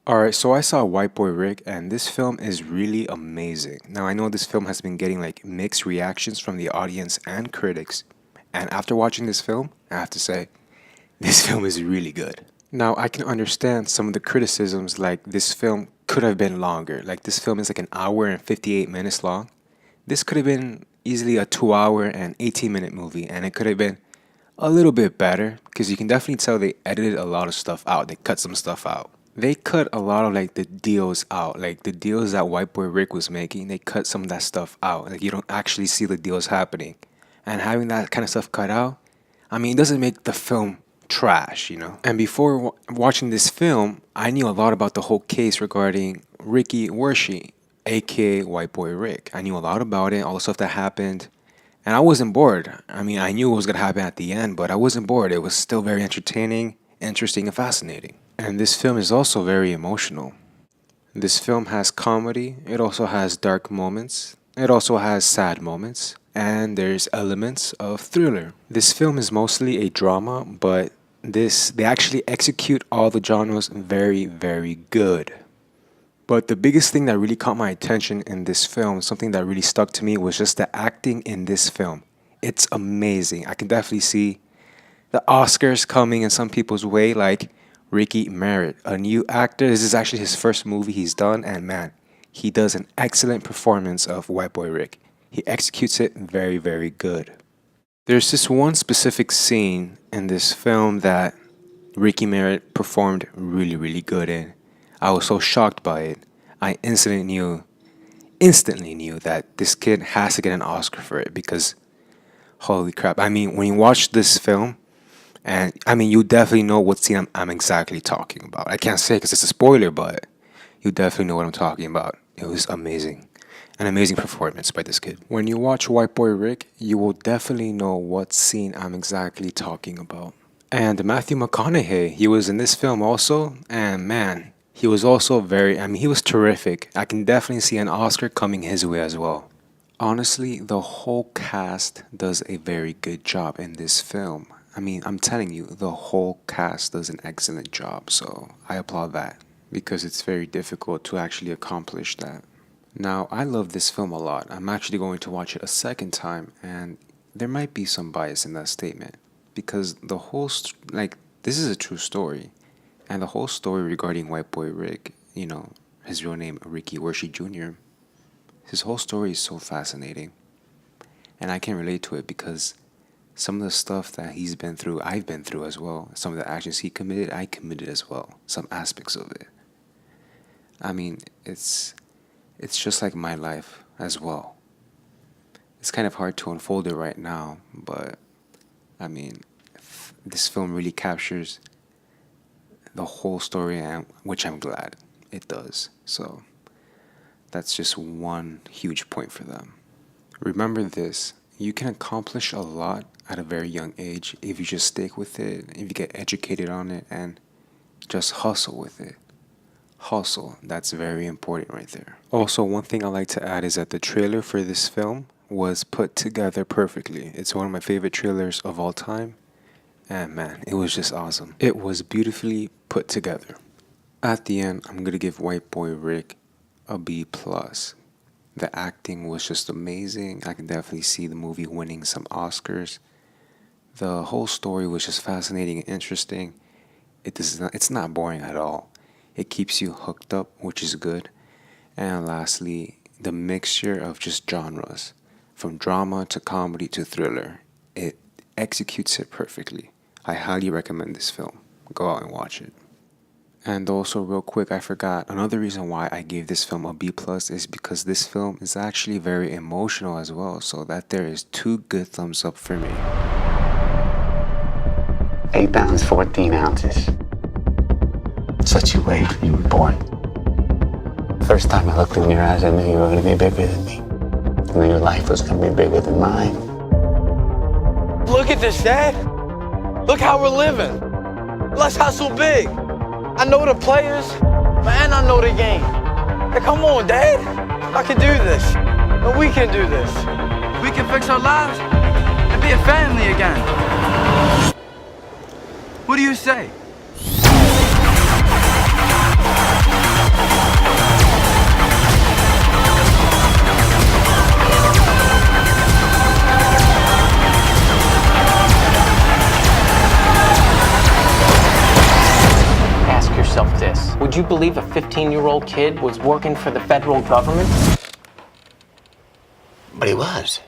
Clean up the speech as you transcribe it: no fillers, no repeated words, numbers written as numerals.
Alright, so I saw White Boy Rick, and this film is really amazing. Now, I know this film has been getting like mixed reactions from the audience and critics, and after watching this film, I have to say, this film is really good. Now, I can understand some of the criticisms, like this film could have been longer. Like, this film is like an hour and 58 minutes long. This could have been easily a 2 hour and 18-minute movie, and it could have been a little bit better because you can definitely tell they edited a lot of stuff out. They cut some stuff out. They cut a lot of like the deals out, like the deals that White Boy Rick was making. They cut some of that stuff out. Like, you don't actually see the deals happening, and having that kind of stuff cut out, I mean, it doesn't make the film trash, you know. And before watching this film, I knew a lot about the whole case regarding Ricky Wershi, aka White Boy Rick. I knew a lot about it, all the stuff that happened, and I wasn't bored. I mean, I knew what was gonna happen at the end, but I wasn't bored. It was still very entertaining, interesting, and fascinating. And this film is also very emotional. This film has comedy, it also has dark moments, it also has sad moments, and there's elements of thriller. This film is mostly a drama, but they actually execute all the genres very, very good. But the biggest thing that really caught my attention in this film, something that really stuck to me, was just the acting in this film. It's amazing. I can definitely see the Oscars coming in some people's way, like Ricky Merritt, a new actor. This is actually his first movie he's done, and man, he does an excellent performance of White Boy Rick. He executes it very, very good. There's this one specific scene in this film that Ricky Merritt performed really, really good in. I was so shocked by it. I instantly knew that this kid has to get an Oscar for it because, holy crap. I mean, when you watch this film, and I mean, you definitely know what scene I'm exactly talking about. I can't say because it's a spoiler, but you definitely know what I'm talking about. It was amazing. An amazing performance by this kid. When you watch White Boy Rick, you will definitely know what scene I'm exactly talking about. And Matthew McConaughey, he was in this film also, and man, he was also he was terrific. I can definitely see an Oscar coming his way as well. Honestly, the whole cast does a very good job in this film. I mean, I'm telling you, the whole cast does an excellent job, so I applaud that because it's very difficult to actually accomplish that. Now, I love this film a lot. I'm actually going to watch it a second time, and there might be some bias in that statement because this is a true story, and the whole story regarding White Boy Rick, his real name Ricky Wershi Jr., his whole story is so fascinating, and I can relate to it because some of the stuff that he's been through, I've been through as well. Some of the actions he committed, I committed as well. Some aspects of it. I mean, it's just like my life as well. It's kind of hard to unfold it right now, but I mean, this film really captures the whole story, and which I'm glad it does. So that's just one huge point for them. Remember this, you can accomplish a lot at a very young age if you just stick with it, if you get educated on it, and just hustle with it. Hustle, that's very important right there. Also, one thing I like to add is that the trailer for this film was put together perfectly. It's one of my favorite trailers of all time, and man, it was just awesome. It was beautifully put together. At the end, I'm gonna give White Boy Rick a B plus. The acting was just amazing. I can definitely see the movie winning some Oscars. The whole story was just fascinating and interesting. It's not boring at all. It keeps you hooked up, which is good. And lastly, the mixture of just genres, from drama to comedy to thriller, it executes it perfectly. I highly recommend this film. Go out and watch it. And also, real quick, I forgot, another reason why I gave this film a B plus is because this film is actually very emotional as well, so that there is 2 good thumbs up for me. 8 pounds, 14 ounces. That's what you weighed when you were born. First time I looked in your eyes, I knew you were going to be bigger than me. I knew your life was going to be bigger than mine. Look at this, Dad. Look how we're living. Let's hustle big. I know the players, and I know the game. Hey, come on, Dad. I can do this. And we can do this. We can fix our lives and be a family again. What do you say? Would you believe a 15-year-old kid was working for the federal government? But he was.